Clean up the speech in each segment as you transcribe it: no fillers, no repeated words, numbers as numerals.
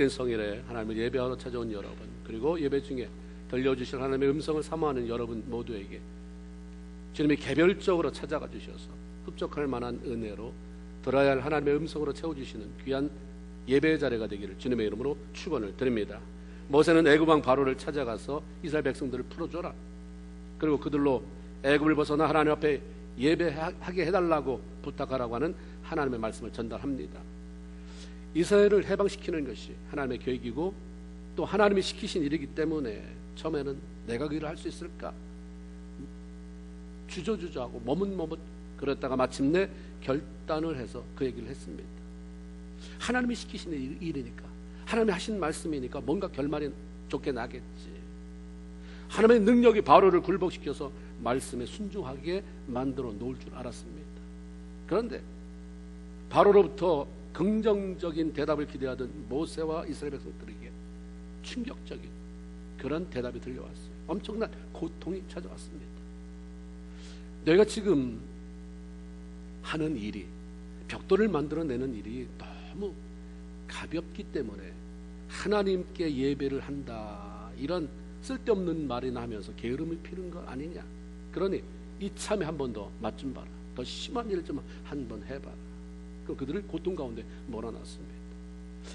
복된 성일에 하나님을 예배하러 찾아온 여러분, 그리고 예배 중에 들려주실 하나님의 음성을 사모하는 여러분 모두에게 주님이 개별적으로 찾아가 주셔서 흡족할 만한 은혜로 들어야 할 하나님의 음성으로 채워주시는 귀한 예배의 자리가 되기를 주님의 이름으로 축원을 드립니다. 모세는 애굽 왕 바로를 찾아가서 이스라엘 백성들을 풀어줘라, 그리고 그들로 애굽을 벗어나 하나님 앞에 예배하게 해달라고 부탁하라고 하는 하나님의 말씀을 전달합니다. 이스라엘을 해방시키는 것이 하나님의 계획이고 또 하나님이 시키신 일이기 때문에 처음에는 내가 그 일을 할 수 있을까 주저주저하고 머뭇머뭇 그랬다가 마침내 결단을 해서 그 얘기를 했습니다. 하나님이 시키신 일이니까, 하나님이 하신 말씀이니까 뭔가 결말이 좋게 나겠지. 하나님의 능력이 바로를 굴복시켜서 말씀에 순종하게 만들어 놓을 줄 알았습니다. 그런데 바로로부터 긍정적인 대답을 기대하던 모세와 이스라엘 백성들에게 충격적인 그런 대답이 들려왔어요. 엄청난 고통이 찾아왔습니다. 내가 지금 하는 일이, 벽돌을 만들어내는 일이 너무 가볍기 때문에 하나님께 예배를 한다, 이런 쓸데없는 말이나 하면서 게으름을 피는 거 아니냐. 그러니 이참에 한 번 더 맛 좀 봐라, 더 심한 일을 좀 한 번 해봐라. 그럼 그들을 고통 가운데 몰아놨습니다.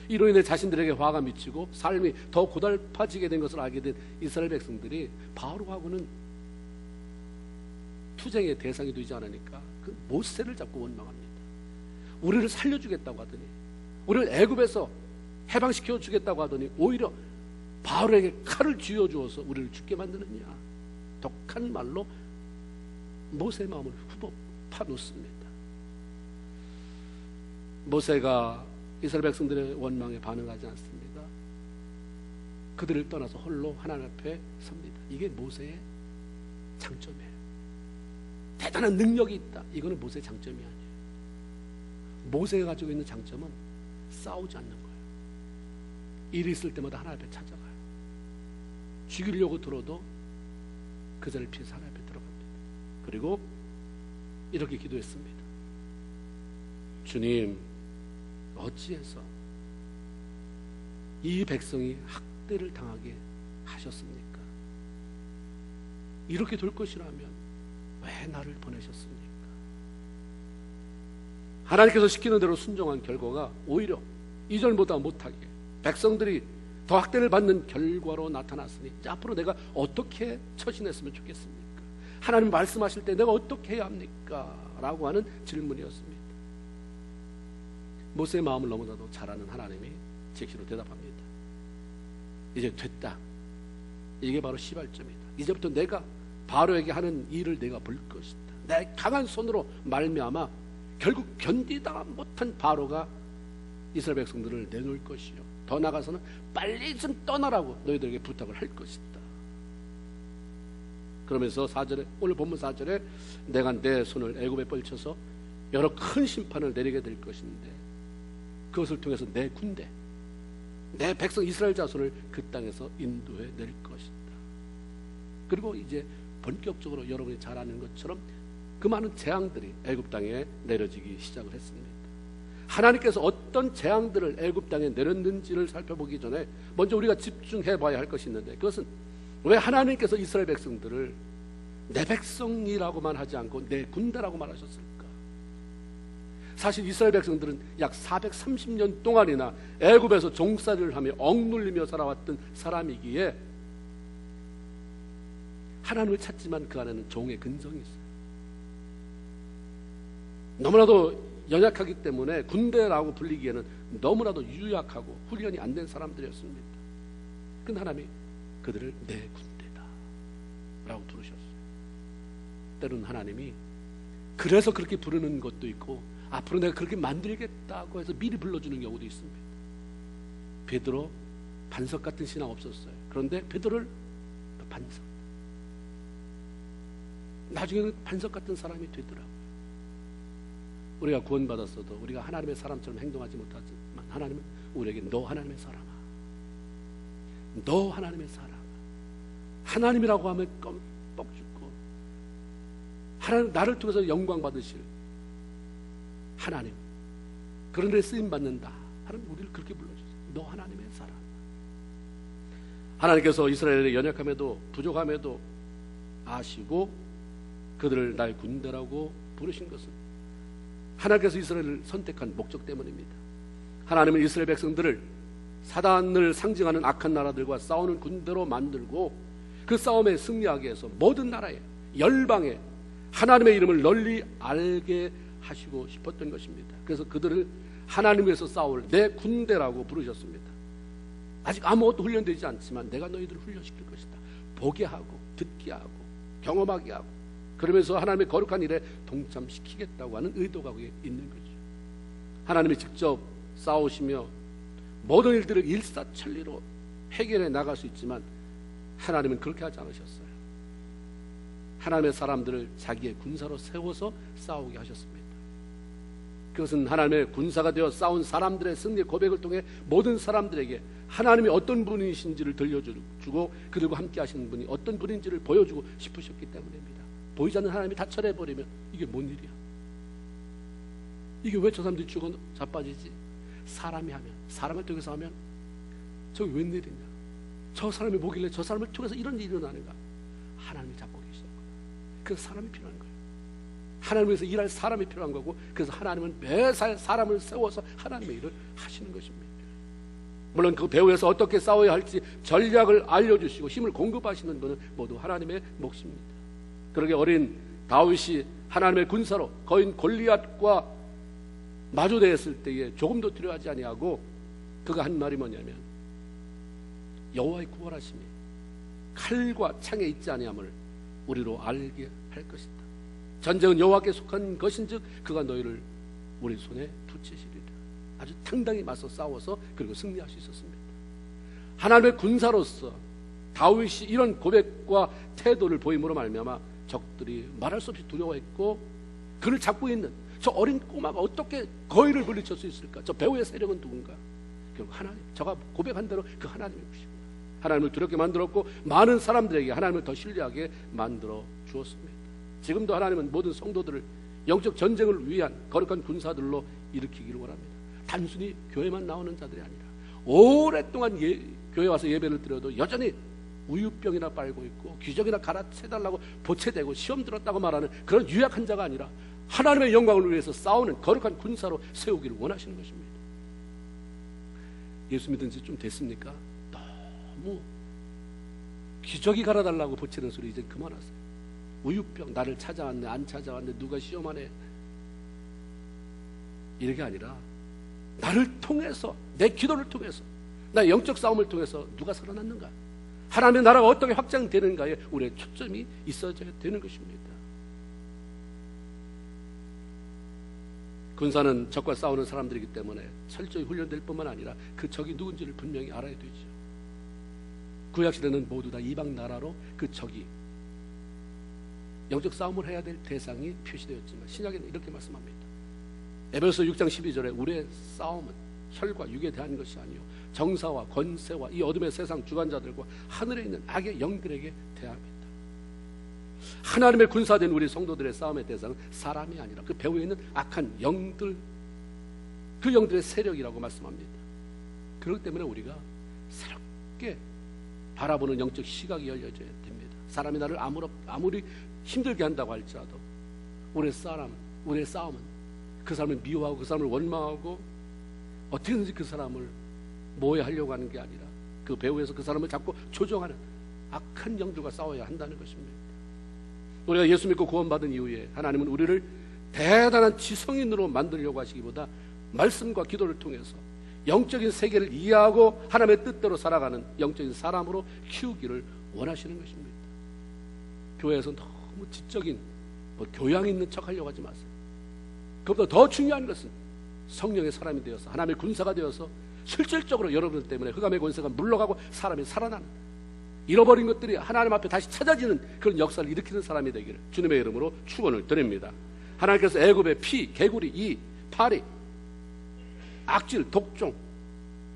이로 인해 자신들에게 화가 미치고 삶이 더 고달파지게 된 것을 알게 된 이스라엘 백성들이 바로하고는 투쟁의 대상이 되지 않으니까 그 모세를 잡고 원망합니다. 우리를 살려주겠다고 하더니, 우리를 애굽에서 해방시켜 주겠다고 하더니 오히려 바로에게 칼을 쥐어주어서 우리를 죽게 만드느냐. 독한 말로 모세의 마음을 후벼 파놓습니다. 모세가 이스라엘 백성들의 원망에 반응하지 않습니다. 그들을 떠나서 홀로 하나님 앞에 섭니다. 이게 모세의 장점이에요. 대단한 능력이 있다, 이거는 모세의 장점이 아니에요. 모세가 가지고 있는 장점은 싸우지 않는 거예요. 일이 있을 때마다 하나님 앞에 찾아가요. 죽이려고 들어도 그 자리를 피해서 하나님 앞에 들어갑니다. 그리고 이렇게 기도했습니다. 주님, 어찌해서 이 백성이 학대를 당하게 하셨습니까? 이렇게 될 것이라면 왜 나를 보내셨습니까? 하나님께서 시키는 대로 순종한 결과가 오히려 이전보다 못하게 백성들이 더 학대를 받는 결과로 나타났으니 이제 앞으로 내가 어떻게 처신했으면 좋겠습니까? 하나님 말씀하실 때 내가 어떻게 해야 합니까? 라고 하는 질문이었습니다. 모세의 마음을 너무나도 잘 아는 하나님이 즉시로 대답합니다. 이제 됐다. 이게 바로 시발점이다. 이제부터 내가 바로에게 하는 일을 내가 볼 것이다. 내 강한 손으로 말미암아 결국 견디다 못한 바로가 이스라엘 백성들을 내놓을 것이요, 더 나아가서는 빨리 좀 떠나라고 너희들에게 부탁을 할 것이다. 그러면서 4절에, 오늘 본문 4절에 내가 내 손을 애굽에 뻗쳐서 여러 큰 심판을 내리게 될 것인데 그것을 통해서 내 군대, 내 백성 이스라엘 자손을 그 땅에서 인도해 낼 것이다. 그리고 이제 본격적으로 여러분이 잘 아는 것처럼 그 많은 재앙들이 애굽 땅에 내려지기 시작을 했습니다. 하나님께서 어떤 재앙들을 애굽 땅에 내렸는지를 살펴보기 전에 먼저 우리가 집중해 봐야 할 것이 있는데, 그것은 왜 하나님께서 이스라엘 백성들을 내 백성이라고만 하지 않고 내 군대라고 말하셨을까? 사실 이스라엘 백성들은 약 430년 동안이나 애굽에서 종살이를 하며 억눌리며 살아왔던 사람이기에 하나님을 찾지만 그 안에는 종의 근성이 있어요. 너무나도 연약하기 때문에 군대라고 불리기에는 너무나도 유약하고 훈련이 안 된 사람들이었습니다. 근데 하나님이 그들을 내 군대다 라고 부르셨어요. 때로는 하나님이 그래서 그렇게 부르는 것도 있고 앞으로 내가 그렇게 만들겠다고 해서 미리 불러주는 경우도 있습니다. 베드로 반석 같은 신앙 없었어요. 그런데 베드로를 반석, 나중에는 반석 같은 사람이 되더라고요. 우리가 구원받았어도 우리가 하나님의 사람처럼 행동하지 못하지만 하나님은 우리에게 너 하나님의 사람아, 너 하나님의 사람아, 하나님이라고 하면 껌뻑 죽고 하나님 나를 통해서 영광 받으실 하나님, 그런 데 쓰임 받는다. 하나님 우리를 그렇게 불러주세요. 너 하나님의 사람. 하나님께서 이스라엘의 연약함에도 부족함에도 아시고 그들을 나의 군대라고 부르신 것은 하나님께서 이스라엘을 선택한 목적 때문입니다. 하나님은 이스라엘 백성들을 사단을 상징하는 악한 나라들과 싸우는 군대로 만들고 그 싸움에 승리하게 해서 모든 나라에 열방에 하나님의 이름을 널리 알게 하시고 싶었던 것입니다. 그래서 그들을 하나님 위해서 싸울 내 군대라고 부르셨습니다. 아직 아무것도 훈련되지 않지만 내가 너희들을 훈련시킬 것이다. 보게 하고 듣게 하고 경험하게 하고 그러면서 하나님의 거룩한 일에 동참시키겠다고 하는 의도가 거기에 있는 거죠. 하나님이 직접 싸우시며 모든 일들을 일사천리로 해결해 나갈 수 있지만 하나님은 그렇게 하지 않으셨어요. 하나님의 사람들을 자기의 군사로 세워서 싸우게 하셨습니다. 그것은 하나님의 군사가 되어 싸운 사람들의 승리 고백을 통해 모든 사람들에게 하나님이 어떤 분이신지를 들려주고 그들과 함께 하시는 분이 어떤 분인지를 보여주고 싶으셨기 때문입니다. 보이지 않는 하나님이 다 처리해버리면 이게 뭔 일이야? 이게 왜 저 사람들이 죽어 자빠지지? 사람이 하면, 사람을 통해서 하면 저게 웬일이냐? 저 사람이 뭐길래 저 사람을 통해서 이런 일이 일어나는가? 하나님이 잡고 계시는 거예요. 그래서 사람이 필요한 거예요. 하나님을 위해서 일할 사람이 필요한 거고, 그래서 하나님은 매사에 사람을 세워서 하나님의 일을 하시는 것입니다. 물론 그 배후에서 어떻게 싸워야 할지 전략을 알려주시고 힘을 공급하시는 분은 모두 하나님의 몫입니다. 그러게 어린 다윗이 하나님의 군사로 거인 골리앗과 마주대했을 때에 조금도 두려워하지 아니하고 그가 한 말이 뭐냐면 여호와의 구원하심이 칼과 창에 있지 아니함을 우리로 알게 할 것이다. 전쟁은 여호와께 속한 것인즉 그가 너희를 우리 손에 붙이시리라. 아주 당당히 맞서 싸워서 그리고 승리할 수 있었습니다. 하나님의 군사로서 다윗이 이런 고백과 태도를 보임으로 말미암아 적들이 말할 수 없이 두려워했고 그를 잡고 있는 저 어린 꼬마가 어떻게 거인을 물리칠 수 있을까? 저 배후의 세력은 누군가? 결국 하나님, 저가 고백한 대로 그 하나님이 오시고 하나님을 두렵게 만들었고 많은 사람들에게 하나님을 더 신뢰하게 만들어 주었습니다. 지금도 하나님은 모든 성도들을 영적 전쟁을 위한 거룩한 군사들로 일으키기를 원합니다. 단순히 교회만 나오는 자들이 아니라 오랫동안 교회 와서 예배를 드려도 여전히 우유병이나 빨고 있고 기적이나 갈아채달라고 보채대고 시험 들었다고 말하는 그런 유약한 자가 아니라 하나님의 영광을 위해서 싸우는 거룩한 군사로 세우기를 원하시는 것입니다. 예수 믿은 지 좀 됐습니까? 너무 기적이 갈아달라고 보채는 소리 이제 그만하세요. 우유병, 나를 찾아왔네 안 찾아왔네 누가 시험하네 이렇게 아니라 나를 통해서 내 기도를 통해서 나의 영적 싸움을 통해서 누가 살아났는가, 하나님의 나라가 어떻게 확장되는가에 우리의 초점이 있어져야 되는 것입니다. 군사는 적과 싸우는 사람들이기 때문에 철저히 훈련될 뿐만 아니라 그 적이 누군지를 분명히 알아야 되죠. 구약시대는 모두 다 이방 나라로 그 적이 영적 싸움을 해야 될 대상이 표시되었지만 신약에는 이렇게 말씀합니다. 에베소 6장 12절에 우리의 싸움은 혈과 육에 대한 것이 아니요 정사와 권세와 이 어둠의 세상 주관자들과 하늘에 있는 악의 영들에게 대합니다. 하나님의 군사된 우리 성도들의 싸움의 대상은 사람이 아니라 그 배후에 있는 악한 영들, 그 영들의 세력이라고 말씀합니다. 그렇기 때문에 우리가 새롭게 바라보는 영적 시각이 열려져야 됩니다. 사람이 나를 아무리 힘들게 한다고 할지라도 우리의 싸움은 그 사람을 미워하고 그 사람을 원망하고 어떻게든지 그 사람을 모해하려고 하는 게 아니라 그 배후에서 그 사람을 잡고 조종하는 악한 영들과 싸워야 한다는 것입니다. 우리가 예수 믿고 구원받은 이후에 하나님은 우리를 대단한 지성인으로 만들려고 하시기보다 말씀과 기도를 통해서 영적인 세계를 이해하고 하나님의 뜻대로 살아가는 영적인 사람으로 키우기를 원하시는 것입니다. 교회에서 너무 지적인 교양 있는 척 하려고 하지 마세요. 그보다 더 중요한 것은 성령의 사람이 되어서 하나님의 군사가 되어서 실질적으로 여러분 때문에 흑암의 권세가 물러가고 사람이 살아나는, 잃어버린 것들이 하나님 앞에 다시 찾아지는 그런 역사를 일으키는 사람이 되기를 주님의 이름으로 축원을 드립니다. 하나님께서 애굽의 피, 개구리, 이, 파리, 악질, 독종,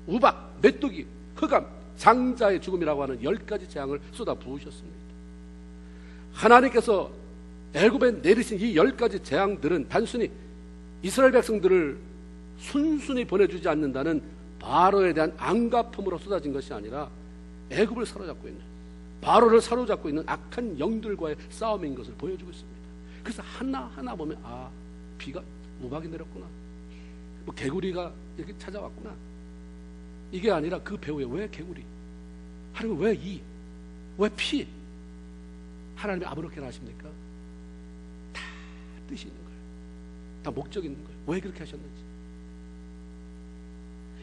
우박, 메뚜기, 흑암, 장자의 죽음이라고 하는 10가지 재앙을 쏟아 부으셨습니다. 하나님께서 애굽에 내리신 이 10가지 재앙들은 단순히 이스라엘 백성들을 순순히 보내주지 않는다는 바로에 대한 안갚음으로 쏟아진 것이 아니라 애굽을 사로잡고 있는, 바로를 사로잡고 있는 악한 영들과의 싸움인 것을 보여주고 있습니다. 그래서 하나하나 보면 비가 우박이 내렸구나, 뭐 개구리가 이렇게 찾아왔구나, 이게 아니라 그 배후에 왜 개구리, 하나님 왜 피, 하나님이 아무렇게나 하십니까? 다 뜻이 있는 거예요. 다 목적이 있는 거예요. 왜 그렇게 하셨는지.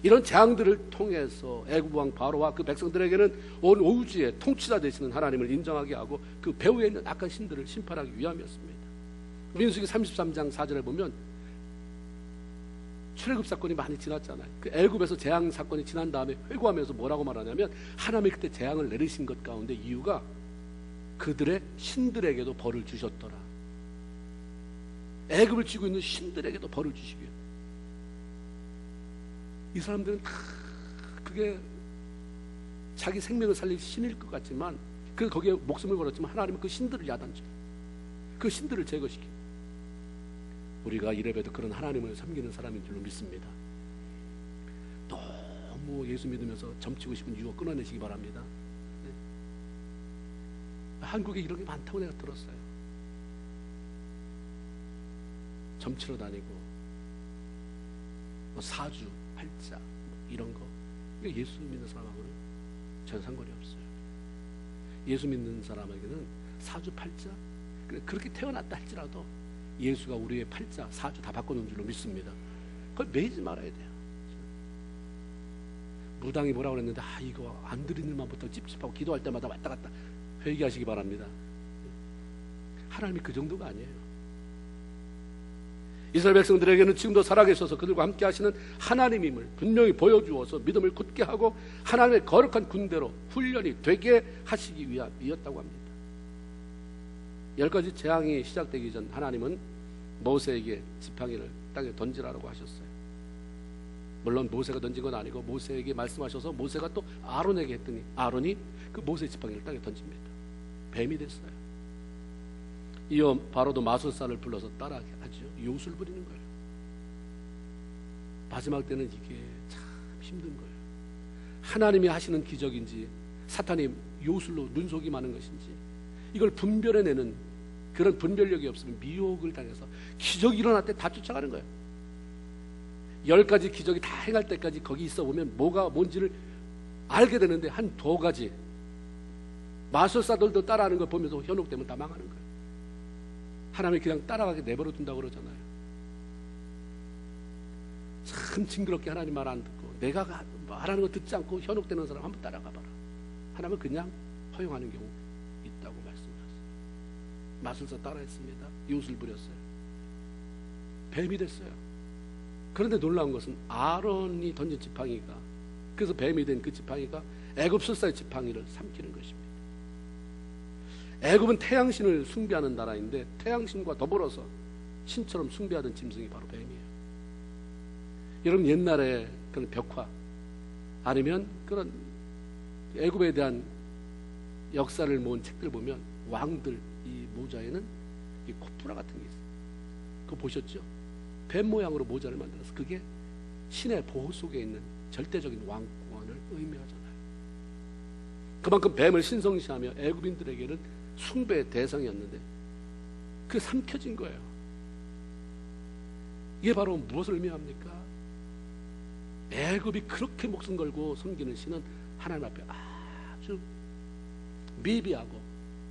이런 재앙들을 통해서 애굽 왕 바로와 그 백성들에게는 온 우주의 통치자 되시는 하나님을 인정하게 하고 그 배후에 있는 악한 신들을 심판하기 위함이었습니다. 민수기 33장 4절에 보면 출애굽 사건이 많이 지났잖아요. 그 애굽에서 재앙 사건이 지난 다음에 회고하면서 뭐라고 말하냐면, 하나님이 그때 재앙을 내리신 것 가운데 이유가 그들의 신들에게도 벌을 주셨더라. 애굽을 쥐고 있는 신들에게도 벌을 주시고요. 이 사람들은 다 그게 자기 생명을 살릴 신일 것 같지만, 거기에 목숨을 걸었지만 하나님은 그 신들을 야단쳐, 그 신들을 제거시킵니다. 우리가 이래봬도 그런 하나님을 섬기는 사람인 줄로 믿습니다. 너무 예수 믿으면서 점치고 싶은 유혹 끊어내시기 바랍니다. 네. 한국에 이런 게 많다고 내가 들었어요. 점치러 다니고 뭐 사주, 팔자 이런 거, 이게 예수 믿는 사람하고는 전혀 상관이 없어요. 예수 믿는 사람에게는 사주, 팔자, 그렇게 태어났다 할지라도 예수가 우리의 팔자, 사주 다 바꿔놓은 줄로 믿습니다. 그걸 매이지 말아야 돼요. 무당이 뭐라고 그랬는데, 이거 안 드리는 일만부터 찝찝하고 기도할 때마다 왔다 갔다, 회개하시기 바랍니다. 하나님이 그 정도가 아니에요. 이스라엘 백성들에게는 지금도 살아계셔서 그들과 함께 하시는 하나님임을 분명히 보여주어서 믿음을 굳게 하고 하나님의 거룩한 군대로 훈련이 되게 하시기 위함이었다고 합니다. 10가지 재앙이 시작되기 전 하나님은 모세에게 지팡이를 땅에 던지라고 하셨어요. 물론 모세가 던진 건 아니고 모세에게 말씀하셔서 모세가 또 아론에게 했더니 아론이 그 모세의 지팡이를 땅에 던집니다. 뱀이 됐어요. 이어 바로도 마술사를 불러서 따라하죠. 요술 부리는 거예요. 마지막 때는 이게 참 힘든 거예요. 하나님이 하시는 기적인지 사탄이 요술로 눈속이 많은 것인지 이걸 분별해내는 그런 분별력이 없으면 미혹을 당해서 기적이 일어날 때 다 쫓아가는 거예요. 10가지 기적이 다 행할 때까지 거기 있어 보면 뭐가 뭔지를 알게 되는데 한 2가지 마술사들도 따라하는 걸 보면서 현혹되면 다 망하는 거예요. 하나님이 그냥 따라가게 내버려 둔다고 그러잖아요. 참 징그럽게 하나님 말 안 듣고 내가 말하는 거 듣지 않고 현혹되는 사람 한번 따라가 봐라. 하나님은 그냥 허용하는 경우 있다고 말씀하셨어요. 마술사 따라했습니다. 요술 부렸어요. 뱀이 됐어요. 그런데 놀라운 것은 아론이 던진 지팡이가, 그래서 뱀이 된 그 지팡이가 애굽 술사의 지팡이를 삼키는 것입니다. 애굽은 태양신을 숭배하는 나라인데 태양신과 더불어서 신처럼 숭배하던 짐승이 바로 뱀이에요. 여러분 옛날에 그런 벽화 아니면 그런 애굽에 대한 역사를 모은 책들 보면 왕들 이 모자에는 이 코프라 같은 게 있어요. 그거 보셨죠? 뱀 모양으로 모자를 만들어서 그게 신의 보호 속에 있는 절대적인 왕권을 의미하잖아요. 그만큼 뱀을 신성시하며 애굽인들에게는 숭배의 대상이었는데 그게 삼켜진 거예요. 이게 바로 무엇을 의미합니까? 애굽이 그렇게 목숨 걸고 섬기는 신은 하나님 앞에 아주 미비하고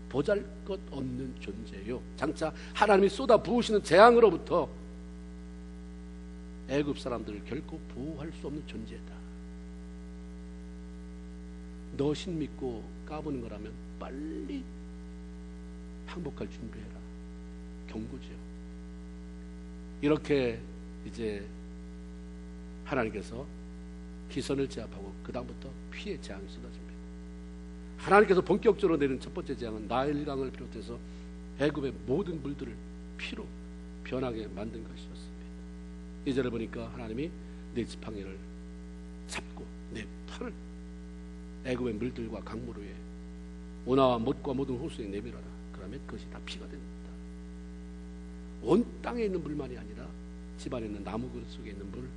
보잘것없는 존재요. 장차 하나님이 쏟아 부으시는 재앙으로부터 애굽 사람들을 결코 보호할 수 없는 존재다. 너 신 믿고 까부는 거라면 빨리 항복할 준비해라. 경고죠. 이렇게 이제 하나님께서 기선을 제압하고 그 다음부터 피의 재앙이 쏟아집니다. 하나님께서 본격적으로 내린 첫 번째 재앙은 나일강을 비롯해서 애굽의 모든 물들을 피로 변하게 만든 것이었습니다. 2절을 보니까 하나님이 내 지팡이를 잡고 내 팔을 애굽의 물들과 강물 위에 오나와 못과 모든 호수에 내밀어라. 그러면 그것이 다 피가 됩니다. 온 땅에 있는 물만이 아니라 집안에 있는 나무 그릇 속에 있는 물,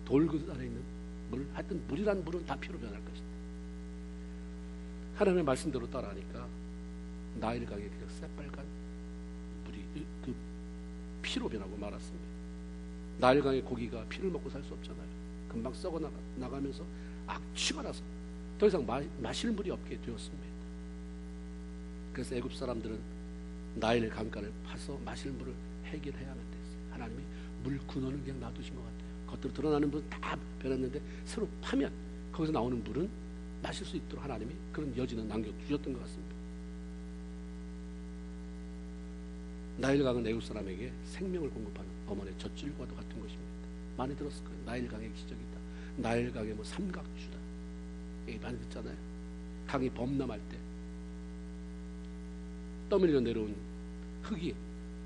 돌 그릇 안에 있는 물, 하여튼 물이란 물은 다 피로 변할 것이다. 하나님의 말씀대로 따라하니까 나일강에 그 새빨간 물이 그 피로 변하고 말았습니다. 나일강의 고기가 피를 먹고 살 수 없잖아요. 금방 썩어 나가면서 악취가 나서 더 이상 마실 물이 없게 되었습니다. 그래서 애굽 사람들은 나일 강가를 파서 마실 물을 해결해야만 됐어요. 하나님이 물 근원을 그냥 놔두신 것 같아요. 겉으로 드러나는 물은 다 변했는데 새로 파면 거기서 나오는 물은 마실 수 있도록 하나님이 그런 여지는 남겨주셨던 것 같습니다. 나일강은 애굽 사람에게 생명을 공급하는 어머니의 젖줄과도 같은 것입니다. 많이 들었을 거예요. 나일강의 기적이다. 나일강의 뭐 삼각주다. 얘기 많이 듣잖아요. 강이 범람할 때 떠밀려 내려온 흙이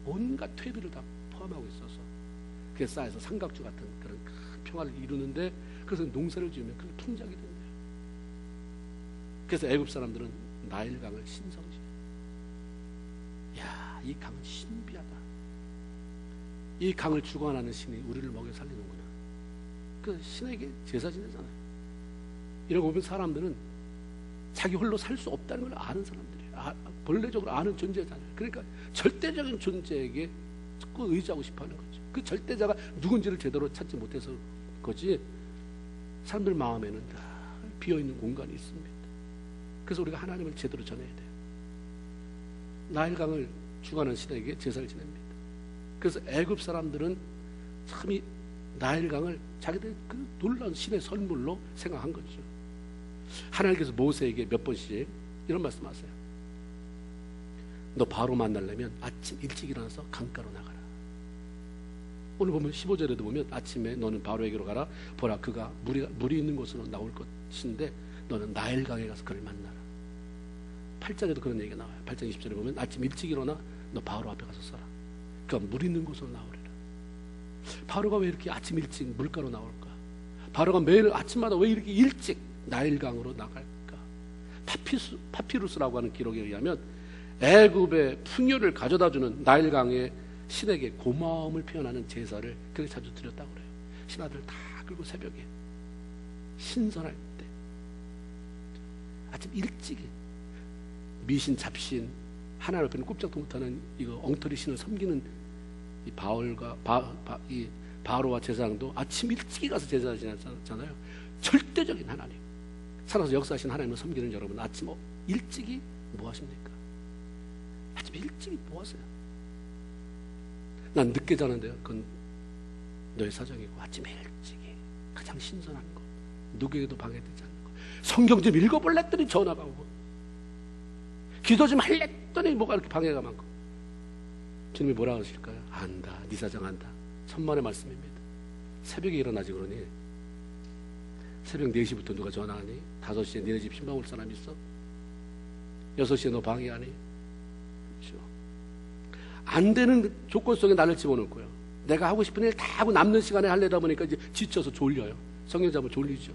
온갖 퇴비를 다 포함하고 있어서 그게 쌓여서 삼각주 같은 그런 큰 평화를 이루는데, 그래서 농사를 지으면 그게 풍작이 된대요. 그래서 애굽 사람들은 나일강을 신성시해요. 야, 이 강은 신비하다. 이 강을 주관하는 신이 우리를 먹여 살리는구나. 그 신에게 제사 지내잖아요. 이러고 보면 사람들은 자기 홀로 살 수 없다는 걸 아는 사람들이에요. 본래적으로 아는 존재잖아요. 그러니까 절대적인 존재에게 꼭 의지하고 싶어하는 거죠. 그 절대자가 누군지를 제대로 찾지 못해서 거지, 사람들 마음에는 다 비어있는 공간이 있습니다. 그래서 우리가 하나님을 제대로 전해야 돼요. 나일강을 주관하는 신에게 제사를 지냅니다. 그래서 애굽 사람들은 참 이 나일강을 자기들 그 놀라운 신의 선물로 생각한 거죠. 하나님께서 모세에게 몇 번씩 이런 말씀하세요. 너 바로 만나려면 아침 일찍 일어나서 강가로 나가라. 오늘 보면 15절에도 보면 아침에 너는 바로에게로 가라. 보라, 그가 물이 있는 곳으로 나올 것인데 너는 나일강에 가서 그를 만나라. 8장에도 그런 얘기가 나와요. 8장 20절에 보면 아침 일찍 일어나 너 바로 앞에 가서 서라. 그가 물 있는 곳으로 나오리라. 바로가 왜 이렇게 아침 일찍 물가로 나올까? 바로가 매일 아침마다 왜 이렇게 일찍 나일강으로 나갈까? 파피루스라고 하는 기록에 의하면 애굽의 풍요를 가져다주는 나일강의 신에게 고마움을 표현하는 제사를 그렇게 자주 드렸다고 그래요. 신하들 다 끌고 새벽에 신선할 때 아침 일찍이 미신 잡신 하나님 앞에는 꼼짝도 못하는 이거 엉터리 신을 섬기는 이 이 바로와 제사장도 아침 일찍이 가서 제사 지냈잖아요. 절대적인 하나님, 살아서 역사하신 하나님을 섬기는 여러분, 아침 일찍이 뭐 하십니까? 아침 일찍이 뭐 하세요? 난 늦게 자는데요. 그건 너의 사정이고, 아침 일찍이 가장 신선한 것, 누구에게도 방해되지 않는 것, 성경 좀 읽어볼래 했더니 전화가 오고, 기도 좀 할래 했더니 뭐가 이렇게 방해가 많고. 주님이 뭐라고 하실까요? 안다, 네 사정 안다. 천만의 말씀입니다. 새벽에 일어나지 그러니, 새벽 4시부터 누가 전화하니? 5시에 니네 집 신방 올 사람 있어? 6시에 너 방해하니? 그렇죠. 안 되는 조건 속에 나를 집어넣고요. 내가 하고 싶은 일 다 하고 남는 시간에 하려다 보니까 이제 지쳐서 졸려요. 성경 잡으면 졸리죠.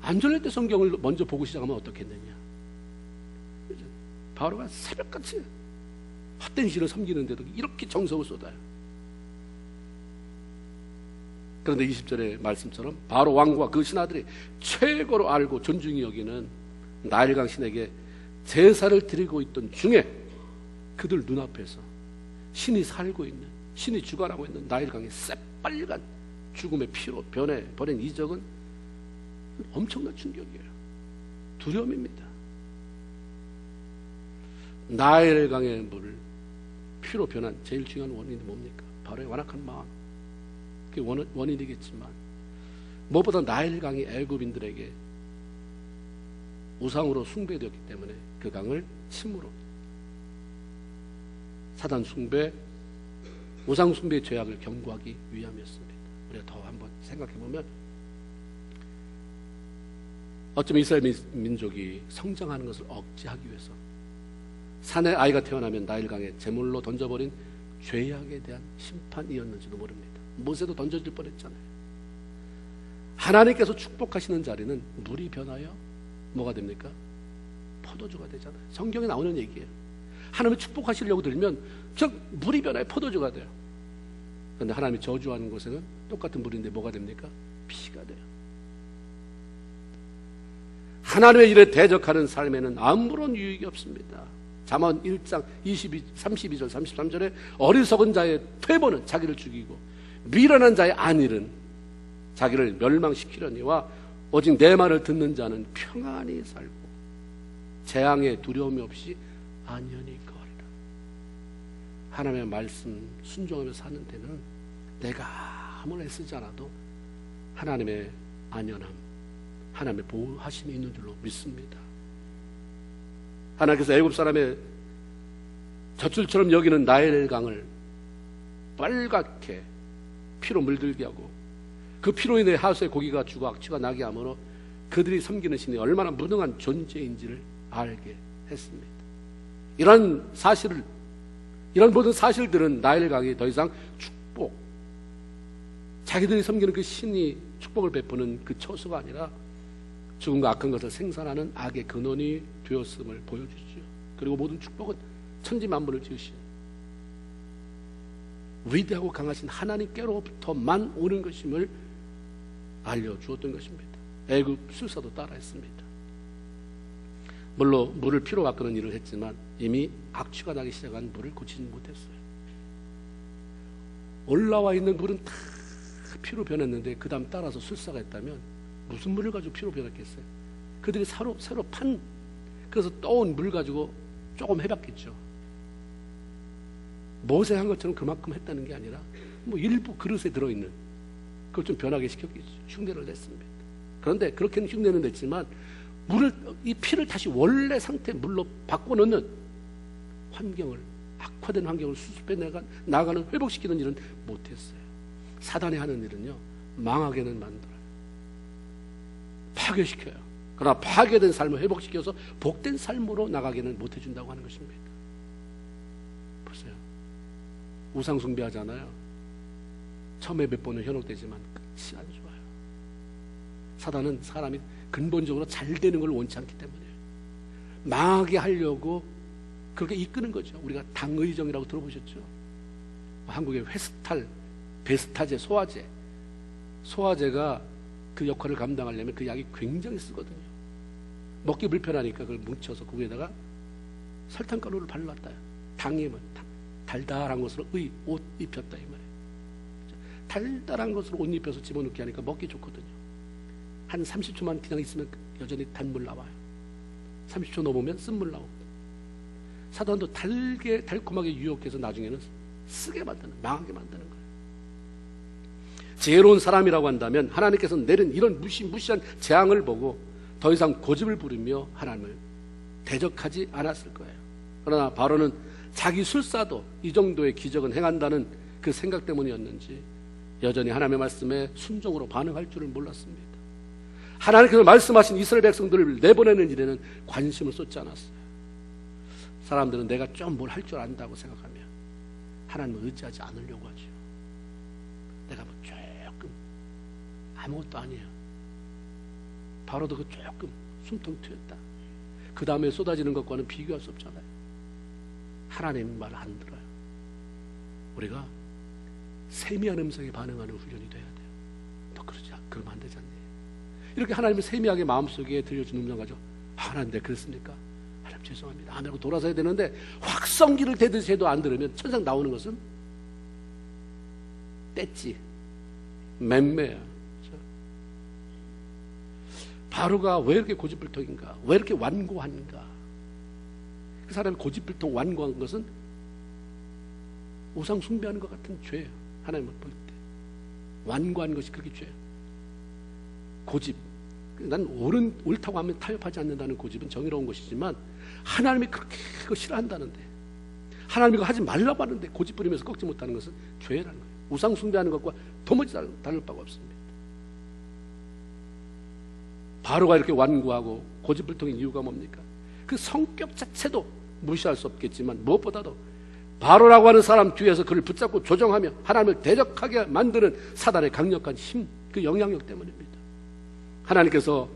안 졸릴 때 성경을 먼저 보고 시작하면 어떻겠느냐. 그렇죠? 바로가 새벽같이 헛된 신을 섬기는데도 이렇게 정성을 쏟아요. 그런데 20절의 말씀처럼 바로 왕과 그 신하들이 최고로 알고 존중히 여기는 나일강 신에게 제사를 드리고 있던 중에 그들 눈앞에서 신이 살고 있는, 신이 주관하고 있는 나일강의 새빨간 죽음의 피로 변해버린 이적은 엄청난 충격이에요. 두려움입니다. 나일강의 물을 피로 변한 제일 중요한 원인이 뭡니까? 바로 완악한 마음. 그게 원인이겠지만 무엇보다 나일강이 애굽인들에게 우상으로 숭배되었기 때문에 그 강을 침으로 사단 숭배, 우상 숭배의 죄악을 경고하기 위함이었습니다. 우리가 더 한번 생각해보면 어쩌면 이스라엘 민족이 성장하는 것을 억제하기 위해서 산에 아이가 태어나면 나일강에 제물로 던져버린 죄악에 대한 심판이었는지도 모릅니다. 모세도 던져질 뻔했잖아요. 하나님께서 축복하시는 자리는 물이 변하여 뭐가 됩니까? 포도주가 되잖아요. 성경에 나오는 얘기예요. 하나님이 축복하시려고 들면 물이 변하여 포도주가 돼요. 그런데 하나님이 저주하는 곳에는 똑같은 물인데 뭐가 됩니까? 피가 돼요. 하나님의 일에 대적하는 삶에는 아무런 유익이 없습니다. 잠언 1장 32절 33절에 어리석은 자의 퇴보는 자기를 죽이고 미련한 자의 안일은 자기를 멸망시키려니와 오직 내 말을 듣는 자는 평안히 살고 재앙에 두려움이 없이 안연히 거하리라. 하나님의 말씀 순종하며 사는 데는 내가 아무나 애쓰지 않아도 하나님의 안연함, 하나님의 보호하심이 있는 줄로 믿습니다. 하나님께서 애굽 사람의 젖줄처럼 여기는 나일 강을 빨갛게 피로 물들게 하고 그 피로 인해 하수의 고기가 죽어 악취가 나게 하므로 그들이 섬기는 신이 얼마나 무능한 존재인지를 알게 했습니다. 이런 모든 사실들은 나일 강이 더 이상 축복, 자기들이 섬기는 그 신이 축복을 베푸는 그 처소가 아니라 죽음과 악한 것을 생산하는 악의 근원이 되었음을 보여주죠. 그리고 모든 축복은 천지만물을 지으신 위대하고 강하신 하나님께로부터만 오는 것임을 알려주었던 것입니다. 애굽 술사도 따라했습니다. 물론 물을 피로 바꾸는 일을 했지만 이미 악취가 나기 시작한 물을 고치지 못했어요. 올라와 있는 물은 다 피로 변했는데 그 다음 따라서 술사가 했다면 무슨 물을 가지고 피로 변했겠어요? 그들이 새로 판, 그래서 떠온 물 가지고 조금 해봤겠죠. 모세 한 것처럼 그만큼 했다는 게 아니라 뭐 일부 그릇에 들어있는 그걸 좀 변하게 시켰겠죠. 흉내를 냈습니다. 그런데 그렇게는 흉내는 냈지만 이 피를 다시 원래 상태 물로 바꿔놓는 환경을, 악화된 환경을 수습해 나가는 회복시키는 일은 못했어요. 사단이 하는 일은요, 망하게는 만들어요. 파괴시켜요. 그러나 파괴된 삶을 회복시켜서 복된 삶으로 나가게는 못해준다고 하는 것입니다. 보세요. 우상 숭배하잖아요. 처음에 몇 번은 현혹되지만 끝이 안 좋아요. 사단은 사람이 근본적으로 잘 되는 걸 원치 않기 때문에 망하게 하려고 그렇게 이끄는 거죠. 우리가 당의정이라고 들어보셨죠? 한국의 회스탈, 베스타제, 소화제가 그 역할을 감당하려면 그 약이 굉장히 쓰거든요. 먹기 불편하니까 그걸 뭉쳐서 그 위에다가 설탕가루를 발랐다요. 당이면 달달한 것으로 옷 입혔다 이 말이에요. 달달한 것으로 옷 입혀서 집어넣기 하니까 먹기 좋거든요. 한 30초만 그냥 있으면 여전히 단물 나와요. 30초 넘으면 쓴물 나오고. 사단도 달콤하게 유혹해서 나중에는 쓰게 만드는, 망하게 만드는 거예요. 지혜로운 사람이라고 한다면 하나님께서 내린 이런 무시한 재앙을 보고 더 이상 고집을 부리며 하나님을 대적하지 않았을 거예요. 그러나 바로는 자기 술사도 이 정도의 기적은 행한다는 그 생각 때문이었는지 여전히 하나님의 말씀에 순종으로 반응할 줄을 몰랐습니다. 하나님께서 말씀하신 이스라엘 백성들을 내보내는 일에는 관심을 쏟지 않았어요. 사람들은 내가 좀 뭘 할 줄 안다고 생각하면 하나님을 의지하지 않으려고 하죠. 내가 뭐 조금 아무것도 아니에요. 바로도 그 조금 숨통 트였다. 그 다음에 쏟아지는 것과는 비교할 수 없잖아요. 하나님 말 안 들어요. 우리가 세미한 음성에 반응하는 훈련이 돼야 돼요. 너 그러면 안 되지 않니? 이렇게 하나님이 세미하게 마음속에 들려주는 음성 가지고 하나님 내가 그랬습니까? 하나님 죄송합니다. 하고 돌아서야 되는데 확성기를 대듯이 해도 안 들으면 천상 나오는 것은 뗐지 맴매야. 바로가 왜 이렇게 고집불통인가? 왜 이렇게 완고한가? 그 사람이 고집불통 완고한 것은 우상 숭배하는 것 같은 죄예요. 하나님을 볼 때 완고한 것이 그렇게 죄예요. 고집, 난 옳다고 하면 타협하지 않는다는 고집은 정의로운 것이지만 하나님이 그렇게 그거 싫어한다는데, 하나님이 그거 하지 말라고 하는데 고집 부리면서 꺾지 못하는 것은 죄라는 거예요. 우상 숭배하는 것과 도무지 다를 바가 없습니다. 바로가 이렇게 완고하고 고집불통인 이유가 뭡니까? 그 성격 자체도 무시할 수 없겠지만 무엇보다도 바로라고 하는 사람 뒤에서 그를 붙잡고 조정하며 하나님을 대적하게 만드는 사단의 강력한 힘, 그 영향력 때문입니다. 하나님께서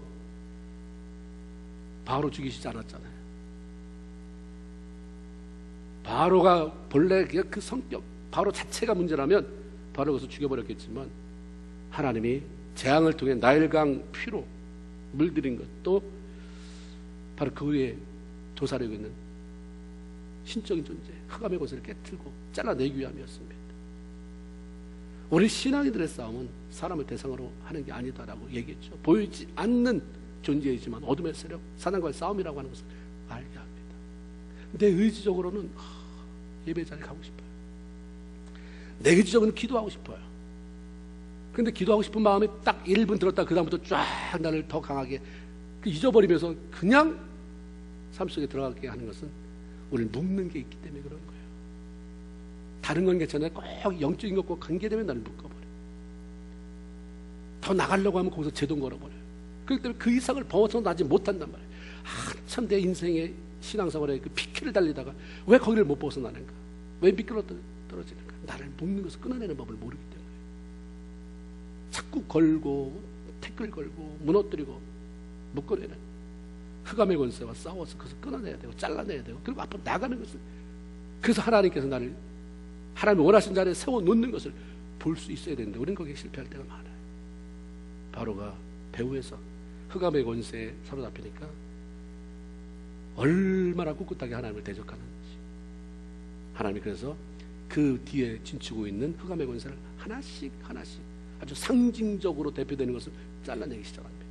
바로 죽이시지 않았잖아요. 바로가 본래 그 성격, 바로 자체가 문제라면 바로 그것을 죽여버렸겠지만 하나님이 재앙을 통해 나일강 피로 물들인 것도 바로 그 위에 도사리고 있는 신적인 존재, 흑암의 권세를 깨트리고 잘라내기 위함이었습니다. 우리 신앙인들의 싸움은 사람을 대상으로 하는 게 아니다라고 얘기했죠. 보이지 않는 존재이지만 어둠의 세력, 사단과의 싸움이라고 하는 것을 알게 합니다. 내 의지적으로는 예배 자리에 가고 싶어요. 내 의지적으로는 기도하고 싶어요. 근데 기도하고 싶은 마음이 딱 1분 들었다 그 다음부터 쫙 나를 더 강하게 잊어버리면서 그냥 삶 속에 들어가게 하는 것은 우리를 묶는 게 있기 때문에 그런 거예요. 다른 건 괜찮아요. 꼭 영적인 것과 관계되면 나를 묶어버려요. 더 나가려고 하면 거기서 제동 걸어버려요. 그렇기 때문에 그 이상을 벗어나지 못한단 말이에요. 한참 내 인생의 신앙생활에 그 피키를 달리다가 왜 거기를 못 벗어나는가? 왜 미끄러 떨어지는가? 나를 묶는 것을 끊어내는 법을 모르기 때문에 자꾸 걸고 태클 걸고 무너뜨리고 묶어내는 흑암의 권세와 싸워서 그것을 끊어내야 되고 잘라내야 되고 그리고 앞으로 나가는 것을, 그래서 하나님께서 나를 하나님이 원하신 자리에 세워놓는 것을 볼 수 있어야 되는데 우리는 거기에 실패할 때가 많아요. 바로가 배후에서 흑암의 권세에 사로잡히니까 얼마나 꿋꿋하게 하나님을 대적하는지, 하나님이 그래서 그 뒤에 진치고 있는 흑암의 권세를 하나씩 하나씩 아주 상징적으로 대표되는 것을 잘라내기 시작합니다.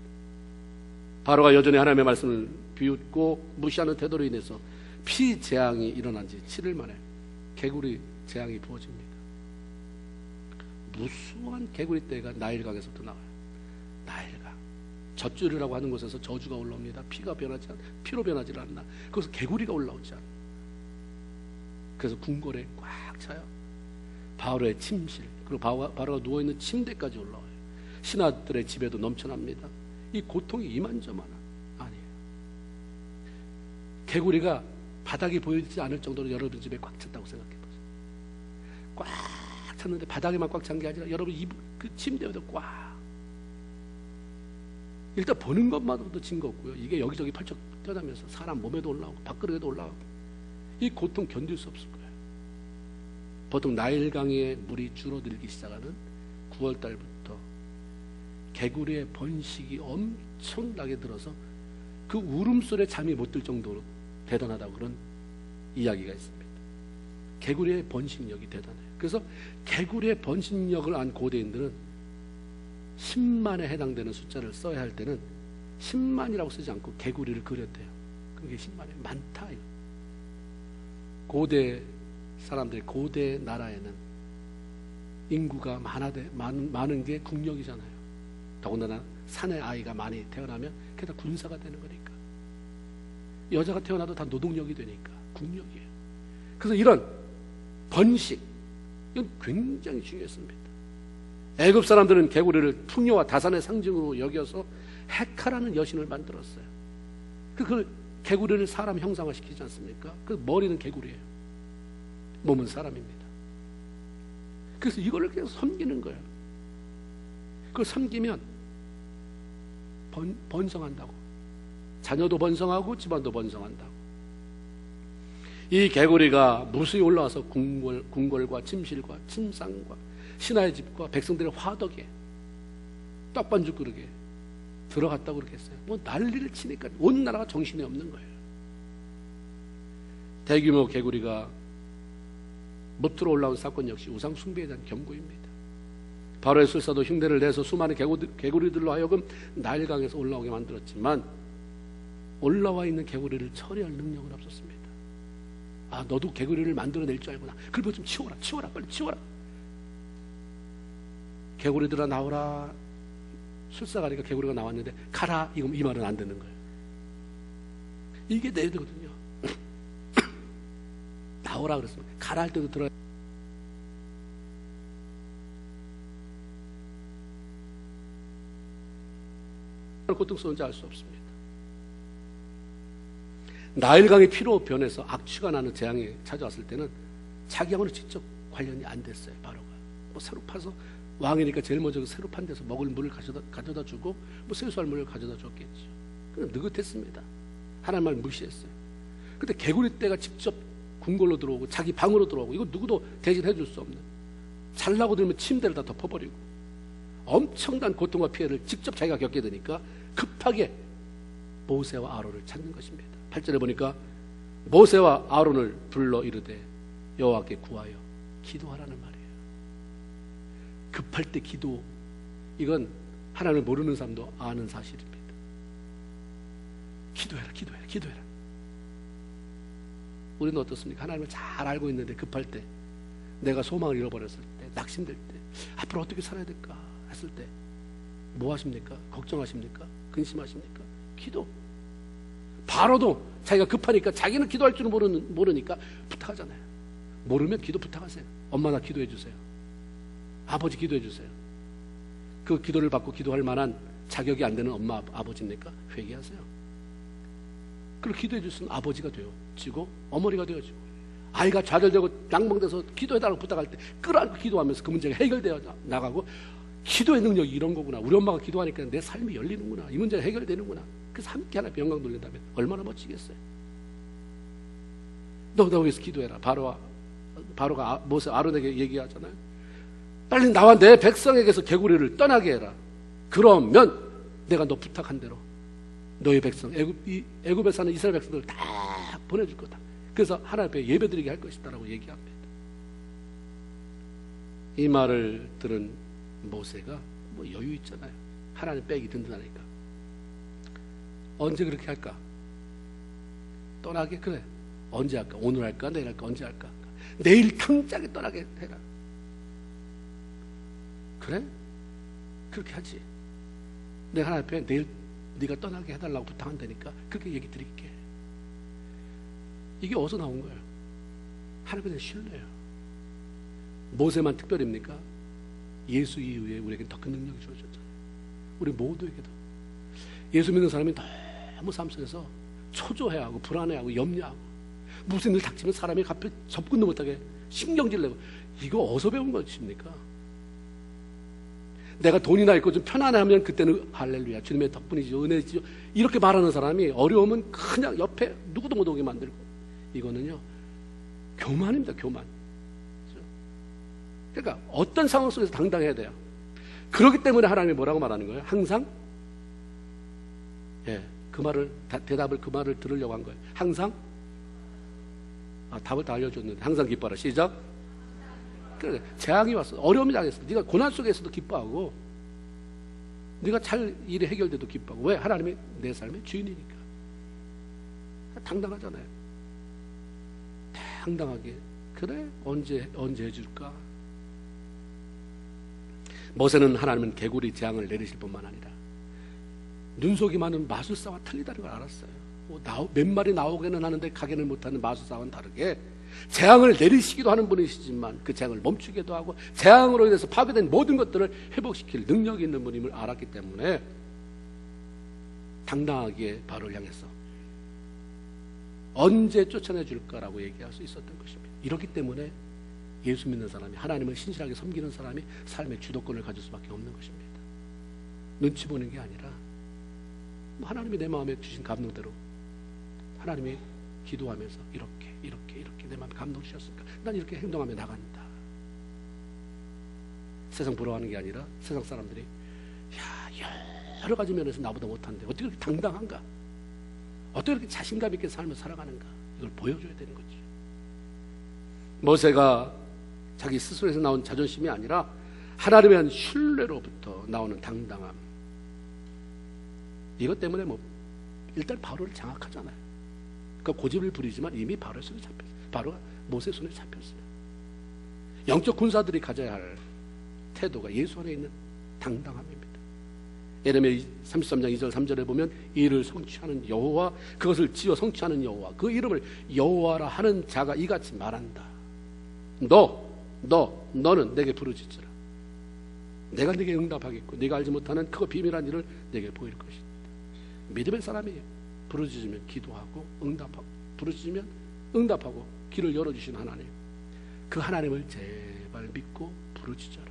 바로가 여전히 하나님의 말씀을 비웃고 무시하는 태도로 인해서 피재앙이 일어난 지 7일 만에 개구리 재앙이 부어집니다. 무수한 개구리 떼가 나일강에서부터 나와요. 나일강, 젖줄이라고 하는 곳에서 저주가 올라옵니다. 피로 변하지 않나. 거기서 개구리가 올라오지 않나. 그래서 궁궐에 꽉 차요. 바로의 침실, 그리고 바로가 누워있는 침대까지 올라와요. 신하들의 집에도 넘쳐납니다. 이 고통이 이만저만 아니에요. 개구리가 바닥이 보이지 않을 정도로 여러분 집에 꽉 찼다고 생각해보세요. 꽉 찼는데 바닥에만 꽉 찬 게 아니라 여러분 그 침대에도 꽉. 일단 보는 것만으로도 징겁고요. 이게 여기저기 펄쩍 뛰어다니면서 사람 몸에도 올라오고 밥그릇에도 올라오고, 이 고통 견딜 수 없을 거예요. 보통 나일강의 물이 줄어들기 시작하는 9월 달부터 개구리의 번식이 엄청나게 들어서 그 울음소리에 잠이 못 들 정도로 대단하다고 그런 이야기가 있습니다. 개구리의 번식력이 대단해요. 그래서 개구리의 번식력을 안 고대인들은 10만에 해당되는 숫자를 써야 할 때는 10만이라고 쓰지 않고 개구리를 그렸대요. 그게 10만이 많다. 고대 사람들이 고대 나라에는 인구가 많은 게 국력이잖아요. 더군다나 산에 아이가 많이 태어나면 그게 다 군사가 되는 거니까. 여자가 태어나도 다 노동력이 되니까 국력이에요. 그래서 이런 번식, 이건 굉장히 중요했습니다. 애굽 사람들은 개구리를 풍요와 다산의 상징으로 여겨서 헤카라는 여신을 만들었어요. 그 개구리를 사람 형상화시키지 않습니까? 그 머리는 개구리예요. 몸은 사람입니다. 그래서 이거를 그냥 섬기는 거예요. 그걸 섬기면 번성한다고. 자녀도 번성하고 집안도 번성한다고. 이 개구리가 무수히 올라와서 궁궐과 침실과 침상과 신하의 집과 백성들의 화덕에 떡반죽 그릇에 들어갔다고 그렇게 했어요. 뭐 난리를 치니까 온 나라가 정신이 없는 거예요. 대규모 개구리가 무트로 올라온 사건 역시 우상 숭배에 대한 경고입니다. 바로의 술사도 흉내를 내서 수많은 개구리들로 하여금 나일강에서 올라오게 만들었지만 올라와 있는 개구리를 처리할 능력은 없었습니다. 아, 너도 개구리를 만들어낼 줄 알구나. 그걸 좀 치워라, 빨리 치워라. 개구리들아 나오라. 술사가니까 개구리가 나왔는데 가라, 이 말은 안 듣는 거예요. 이게 내야 되거든요. 나오라 그랬습니다. 가라 할 때도 들어야. 고통스러운지 알 수 없습니다. 나일강이 피로 변해서 악취가 나는 재앙이 찾아왔을 때는 자기하고는 직접 관련이 안 됐어요. 바로가 뭐 새로 파서 왕이니까 제일 먼저 새로 판 데서 먹을 물을 가져다 주고 뭐 세수할 물을 가져다 줬겠죠. 그냥 느긋했습니다. 하나님 말 무시했어요. 근데 개구리 떼가 직접 궁궐로 들어오고 자기 방으로 들어오고, 이거 누구도 대신해 줄 수 없는, 잘나고 들면 침대를 다 덮어버리고 엄청난 고통과 피해를 직접 자기가 겪게 되니까 급하게 모세와 아론을 찾는 것입니다. 8절에 보니까 모세와 아론을 불러 이르되 여호와께 구하여 기도하라는 말이에요. 급할 때 기도, 이건 하나님을 모르는 사람도 아는 사실입니다. 기도해라, 기도해라, 기도해라. 우리는 어떻습니까? 하나님을 잘 알고 있는데 급할 때, 내가 소망을 잃어버렸을 때, 낙심될 때, 앞으로 어떻게 살아야 될까 했을 때 뭐 하십니까? 걱정하십니까? 근심하십니까? 기도. 바로도 자기가 급하니까, 자기는 기도할 줄은 모르니까 부탁하잖아요. 모르면 기도 부탁하세요. 엄마 나 기도해 주세요. 아버지 기도해 주세요. 그 기도를 받고 기도할 만한 자격이 안 되는 엄마 아버지입니까? 회개하세요. 그리고 기도해 주시면 아버지가 되어지고 어머니가 되어지고, 아이가 좌절되고 낭망돼서 기도해달라고 부탁할 때 끌어안고 기도하면서 그 문제가 해결되어 나가고, 기도의 능력이 이런 거구나, 우리 엄마가 기도하니까 내 삶이 열리는구나, 이 문제가 해결되는구나. 그래서 함께 하나님 영광 돌린다면 얼마나 멋지겠어요. 너희들 위해서 기도해라. 바로가 모세 아론에게 얘기하잖아요. 빨리 나와 내 백성에게서 개구리를 떠나게 해라. 그러면 내가 너 부탁한 대로 너희 백성, 애굽에 사는 이스라엘 백성들을 다 보내줄 거다. 그래서 하나님 앞에 예배드리게 할 것이다 라고 얘기합니다. 이 말을 들은 모세가 뭐 여유 있잖아요. 하나님 백이 든든하니까. 언제 그렇게 할까? 떠나게? 그래. 언제 할까? 오늘 할까? 내일 할까? 언제 할까? 내일 당장에 떠나게 해라. 그래? 그렇게 하지. 내가 하나님 앞에 내일 네가 떠나게 해달라고 부탁한다니까 그렇게 얘기 드릴게. 이게 어디서 나온 거예요? 하나님에 대한 신뢰예요. 모세만 특별입니까? 예수 이후에 우리에게 더 큰 능력이 주어졌잖아요. 우리 모두에게도. 예수 믿는 사람이 너무 삶 속에서 초조해하고 불안해하고 염려하고, 무슨 일 닥치면 사람이 앞에 접근도 못하게 신경질 내고, 이거 어디서 배운 것입니까? 내가 돈이나 있고 좀 편안하면 그때는 할렐루야, 주님의 덕분이죠, 은혜지요, 이렇게 말하는 사람이 어려우면 그냥 옆에 누구도 못 오게 만들고, 이거는요 교만입니다. 교만. 그러니까 어떤 상황 속에서 당당해야 돼요. 그렇기 때문에 하나님이 뭐라고 말하는 거예요? 항상, 그 말을, 대답을, 그 말을 들으려고 한 거예요. 항상, 답을 다 알려줬는데, 항상 기뻐하라. 시작. 그래, 재앙이 왔어, 어려움이 당했어, 네가 고난 속에서도 기뻐하고, 네가 잘 일이 해결돼도 기뻐하고. 왜? 하나님이 내 삶의 주인이니까. 당당하잖아요. 당당하게. 그래, 언제 해줄까? 모세는 하나님은 개구리 재앙을 내리실 뿐만 아니라 눈속이 많은 마술사와 틀리다는 걸 알았어요. 몇 마리 나오게는 하는데 가게는 못하는 마술사와는 다르게 재앙을 내리시기도 하는 분이시지만 그 재앙을 멈추기도 하고, 재앙으로 인해서 파괴된 모든 것들을 회복시킬 능력이 있는 분임을 알았기 때문에 당당하게 바로를 향해서 언제 쫓아내줄까라고 얘기할 수 있었던 것입니다. 이렇기 때문에 예수 믿는 사람이, 하나님을 신실하게 섬기는 사람이 삶의 주도권을 가질 수밖에 없는 것입니다. 눈치 보는 게 아니라 하나님이 내 마음에 주신 감동대로 하나님이 기도하면서 이렇게 내 마음에 감동 주셨으니까 난 이렇게 행동하며 나간다. 세상 부러워하는 게 아니라 세상 사람들이 여러 가지 면에서 나보다 못한데 어떻게 그렇게 당당한가, 어떻게 그렇게 자신감 있게 삶을 살아가는가, 이걸 보여줘야 되는 거지. 모세가 자기 스스로에서 나온 자존심이 아니라 하나님에 대한 신뢰로부터 나오는 당당함, 이것 때문에 일단 바로를 장악하잖아요. 그러니까 고집을 부리지만 이미 바로의 손에 잡혔어요. 바로가 모세 손에 잡혔어요. 영적 군사들이 가져야 할 태도가 예수 안에 있는 당당함입니다. 예레미야 33장 2절 3절에 보면 이를 성취하는 여호와, 그것을 지어 성취하는 여호와, 그 이름을 여호와라 하는 자가 이같이 말한다. 너는 내게 부르짖으라. 내가 네게 응답하겠고 네가 알지 못하는 크고 비밀한 일을 네게 보일 것이다. 믿음의 사람이 부르짖으면 기도하고 응답하고, 부르짖으면 응답하고 길을 열어주신 하나님, 그 하나님을 제발 믿고 부르짖어라.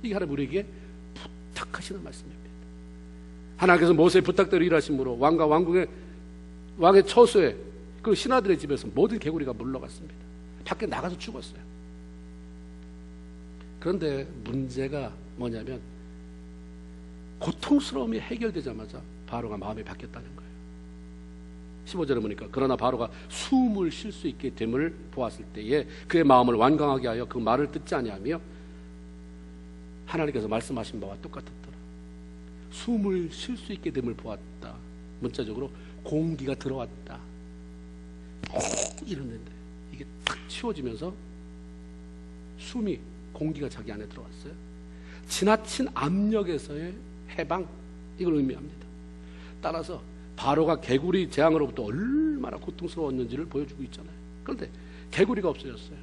이게 하나님 우리에게 부탁하시는 말씀입니다. 하나님께서 모세의 부탁대로 일하심으로 왕과 왕의 처소에, 그 신하들의 집에서 모든 개구리가 물러갔습니다. 밖에 나가서 죽었어요. 그런데 문제가 뭐냐면 고통스러움이 해결되자마자 바로가 마음이 바뀌었다는 거예요. 15절에 보니까 그러나 바로가 숨을 쉴 수 있게 됨을 보았을 때에 그의 마음을 완강하게 하여 그 말을 듣지 아니하며, 하나님께서 말씀하신 바와 똑같았더라. 숨을 쉴 수 있게 됨을 보았다. 문자적으로 공기가 들어왔다. 이랬는데 이게 탁 치워지면서 숨이, 공기가 자기 안에 들어왔어요. 지나친 압력에서의 해방, 이걸 의미합니다. 따라서 바로가 개구리 재앙으로부터 얼마나 고통스러웠는지를 보여주고 있잖아요. 그런데 개구리가 없어졌어요.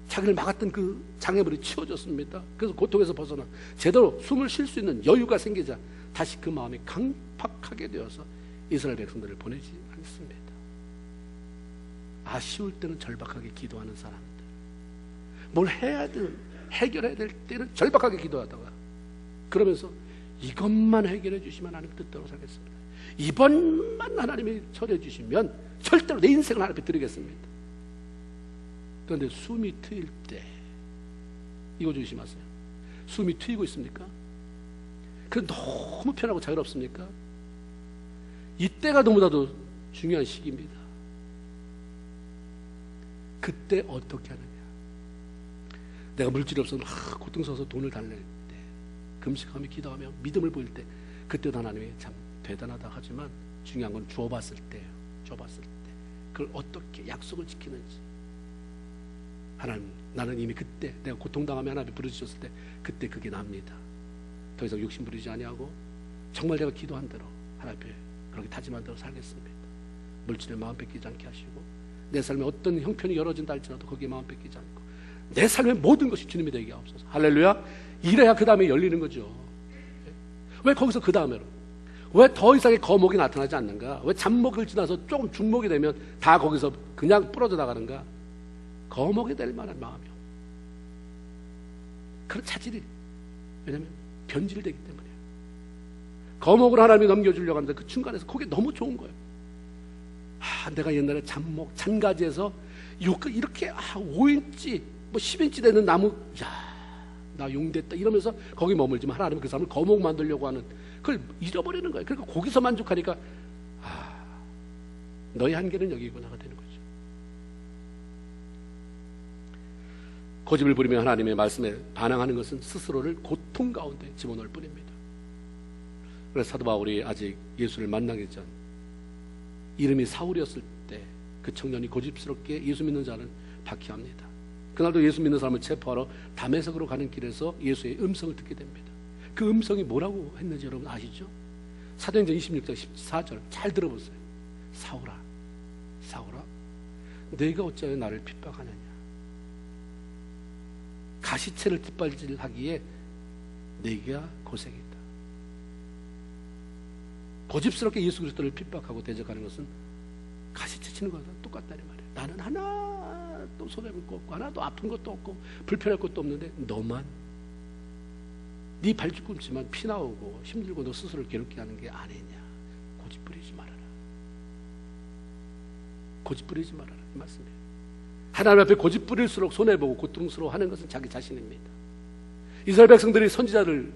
자기를 막았던 그 장애물이 치워졌습니다. 그래서 고통에서 벗어나 제대로 숨을 쉴 수 있는 여유가 생기자 다시 그 마음이 강팍하게 되어서 이스라엘 백성들을 보내지 않습니다. 아쉬울 때는 절박하게 기도하는 사람들, 뭘 해야 되는, 해결해야 될 때는 절박하게 기도하다가 그러면서 이것만 해결해 주시면 하나님 뜻대로 살겠습니다. 이번만 하나님이 처리해 주시면 절대로 내 인생을 하나님께 드리겠습니다. 그런데 숨이 트일 때 이거 조심하세요. 숨이 트이고 있습니까? 그 너무 편하고 자유롭습니까? 이때가 너무나도 중요한 시기입니다. 그때 어떻게 하느냐? 내가 물질이 없어서 고통스러워서 돈을 달랠 때, 금식하며 기도하며 믿음을 보일 때, 그때도 하나님이 참 대단하다 하지만 중요한 건 줘봤을 때예요. 줘봤을 때 그걸 어떻게 약속을 지키는지. 하나님, 나는 이미 그때 내가 고통당하며 하나님이 부르짖었을 때 그때 그게 납니다. 더 이상 욕심 부리지 아니하고 정말 내가 기도한 대로 하나님 앞에 그렇게 다짐한 대로 살겠습니다. 물질에 마음 뺏기지 않게 하시고, 내 삶에 어떤 형편이 열어진다 할지라도 거기에 마음 뺏기지 않고 내 삶의 모든 것이 주님이 되게 하옵소서. 할렐루야. 이래야 그 다음에 열리는 거죠. 왜 거기서 그 다음에로, 왜 더 이상의 거목이 나타나지 않는가? 왜 잡목을 지나서 조금 중목이 되면 다 거기서 그냥 부러져 나가는가? 거목이 될 만한 마음이요. 그런 차질이, 왜냐하면 변질되기 때문이에요. 거목을 하나님이 넘겨주려고 하는데 그 중간에서 그게 너무 좋은 거예요. 내가 옛날에 잡목, 잔가지에서 이렇게 5인치, 10인치 되는 나무, 나 용됐다 이러면서 거기 머물지만 하나님은 그 사람을 거목 만들려고 하는, 그걸 잊어버리는 거예요. 그러니까 거기서 만족하니까 너의 한계는 여기구나가 되는 거죠. 고집을 부리며 하나님의 말씀에 반항하는 것은 스스로를 고통 가운데 집어넣을 뿐입니다. 그래서 사도 바울이 아직 예수를 만나기 전 이름이 사울이었을 때 그 청년이 고집스럽게 예수 믿는 자를 박해합니다. 그날도 예수 믿는 사람을 체포하러 다메섹으로 가는 길에서 예수의 음성을 듣게 됩니다. 그 음성이 뭐라고 했는지 여러분 아시죠? 사도행전 26장 14절 잘 들어보세요. 사울아, 사울아, 네가 어찌하여 나를 핍박하느냐? 가시채를 뒷발질하기에 네가 고생했다. 고집스럽게 예수 그리스도를 핍박하고 대적하는 것은 가시채 치는 거랑 똑같다는 말이에요. 나는 하나도 손해볼 거 없고 하나도 아픈 것도 없고 불편할 것도 없는데 너만, 네 발뒤꿈치만 피 나오고 힘들고 너 스스로를 괴롭게 하는 게 아니냐. 고집 부리지 말아라. 고집 부리지 말아라, 이 말씀이에요. 하나님 앞에 고집 부릴수록 손해보고 고통스러워하는 것은 자기 자신입니다. 이스라엘 백성들이 선지자를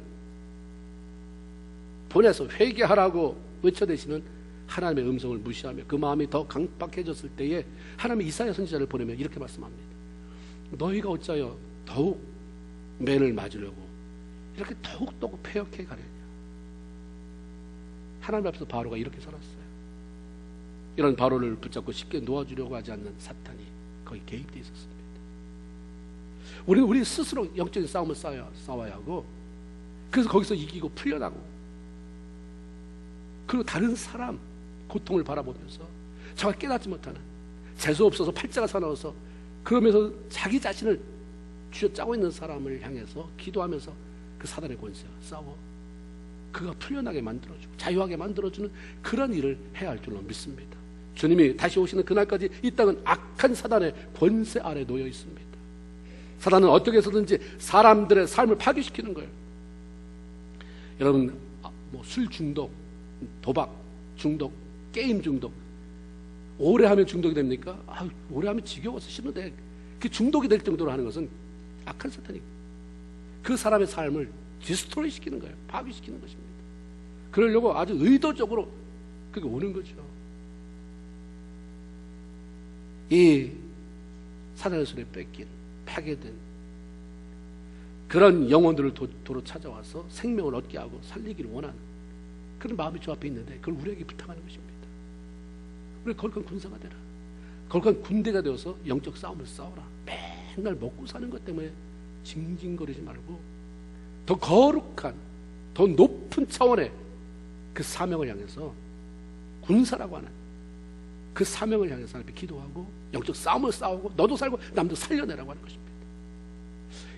보내서 회개하라고 외쳐대시는 하나님의 음성을 무시하며 그 마음이 더 강박해졌을 때에 하나님이 이사야 선지자를 보내며 이렇게 말씀합니다. 너희가 어찌하여 더욱 맨을 맞으려고 이렇게 더욱더욱 패역해 가려냐. 하나님 앞에서 바로가 이렇게 살았어요. 이런 바로를 붙잡고 쉽게 놓아주려고 하지 않는 사탄이 거기 개입되어 있었습니다. 우리 스스로 영적인 싸움을 싸워야 하고, 그래서 거기서 이기고 풀려나고, 그리고 다른 사람 고통을 바라보면서 자기가 깨닫지 못하는, 재수 없어서 팔자가 사나워서 그러면서 자기 자신을 쥐어짜고 있는 사람을 향해서 기도하면서 그 사단의 권세와 싸워 그가 풀려나게 만들어주고 자유하게 만들어주는 그런 일을 해야 할 줄로 믿습니다. 주님이 다시 오시는 그날까지 이 땅은 악한 사단의 권세 아래 놓여 있습니다. 사단은 어떻게 해서든지 사람들의 삶을 파괴시키는 거예요. 여러분, 술 중독, 도박 중독, 게임 중독, 오래 하면 중독이 됩니까? 오래 하면 지겨워서 싫은데 그 중독이 될 정도로 하는 것은 악한 사탄이 그 사람의 삶을 디스토리 시키는 거예요. 파괴시키는 것입니다. 그러려고 아주 의도적으로 그게 오는 거죠. 이 사단의 손에 뺏긴 파괴된 그런 영혼들을 도로 찾아와서 생명을 얻게 하고 살리기를 원하는 그런 마음이 저 앞에 있는데 그걸 우리에게 부탁하는 것입니다. 우리 거룩한 군사가 되라. 거룩한 군대가 되어서 영적 싸움을 싸워라. 맨날 먹고 사는 것 때문에 징징거리지 말고 더 거룩한 더 높은 차원의 그 사명을 향해서 군사라고 하는 그 사명을 향해서 하나님께 기도하고 영적 싸움을 싸우고 너도 살고 남도 살려내라고 하는 것입니다.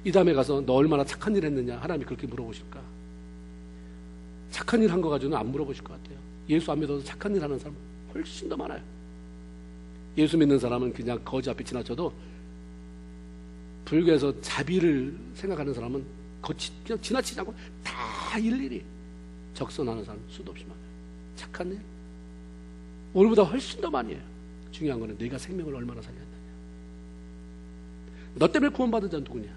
이 다음에 가서 너 얼마나 착한 일 했느냐 하나님이 그렇게 물어보실까? 착한 일 한 거 가지고는 안 물어보실 것 같아요. 예수 안 믿어도 착한 일 하는 사람은 훨씬 더 많아요. 예수 믿는 사람은 그냥 거지 앞에 지나쳐도 불교에서 자비를 생각하는 사람은 그냥 지나치지 않고 다 일일이 적선하는 사람 수도 없이 많아요. 착한 일 우리보다 훨씬 더 많이 해요. 중요한 거는 네가 생명을 얼마나 살렸느냐. 너 때문에 구원받은 자는 누구냐?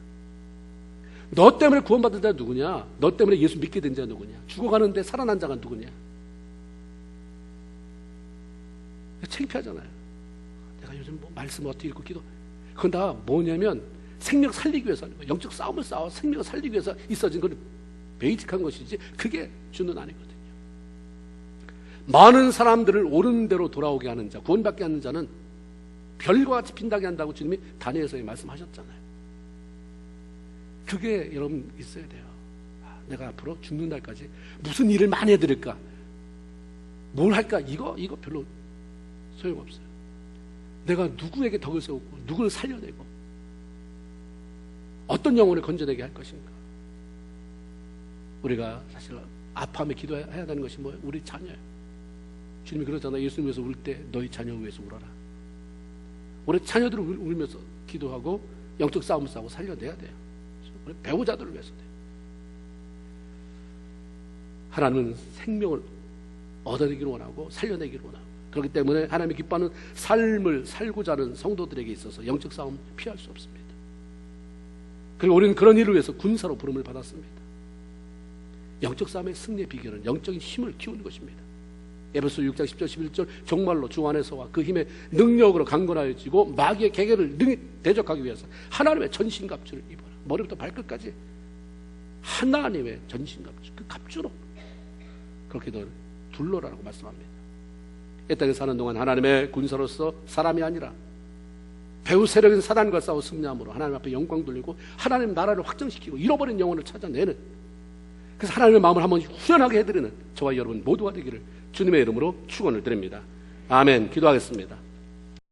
너 때문에 구원받은 자는 누구냐? 너 때문에 예수 믿게 된 자는 누구냐? 죽어가는데 살아난 자가 누구냐? 창피하잖아요. 내가 요즘 뭐 말씀 어떻게 읽고 기도 그건 다 뭐냐면 생명 살리기 위해서 하는 거예요. 영적 싸움을 싸워 생명을 살리기 위해서 있어진 건 베이직한 것이지 그게 주는 아니거든요. 많은 사람들을 옳은 대로 돌아오게 하는 자, 구원받게 하는 자는 별과 같이 빛나게 한다고 주님이 다니엘서에 말씀하셨잖아요. 그게 여러분 있어야 돼요. 내가 앞으로 죽는 날까지 무슨 일을 많이 해드릴까? 뭘 할까? 이거 별로 소용없어요. 내가 누구에게 덕을 세우고 누구를 살려내고 어떤 영혼을 건져내게 할 것인가? 우리가 사실 아파하며 기도해야 되는 것이 뭐예요? 우리 자녀예요. 주님이 그러잖아요. 예수님 위해서 울 때 너희 자녀 위해서 울어라. 우리 자녀들을 울면서 기도하고 영적 싸움을 싸우고 살려내야 돼요. 우리 배우자들을 위해서 돼요. 하나님은 생명을 얻어내기를 원하고 살려내기를 원하고 그렇기 때문에 하나님이 기뻐하는 삶을 살고자 하는 성도들에게 있어서 영적 싸움 피할 수 없습니다. 그리고 우리는 그런 일을 위해서 군사로 부름을 받았습니다. 영적 싸움의 승리의 비결은 영적인 힘을 키우는 것입니다. 에베소 6장 10절 11절 정말로 주 안에서와 그 힘의 능력으로 강건하여지고 마귀의 계계를 능히 대적하기 위해서 하나님의 전신갑주를 입어라. 머리부터 발끝까지 하나님의 전신갑주 그 갑주로 그렇게 너 둘러라라고 말씀합니다. 이 땅에 사는 동안 하나님의 군사로서 사람이 아니라 배후 세력인 사단과 싸워 승리함으로 하나님 앞에 영광 돌리고 하나님 나라를 확정시키고 잃어버린 영혼을 찾아내는 그래서 하나님의 마음을 한번 후련하게 해드리는 저와 여러분 모두가 되기를 주님의 이름으로 축원을 드립니다. 아멘. 기도하겠습니다.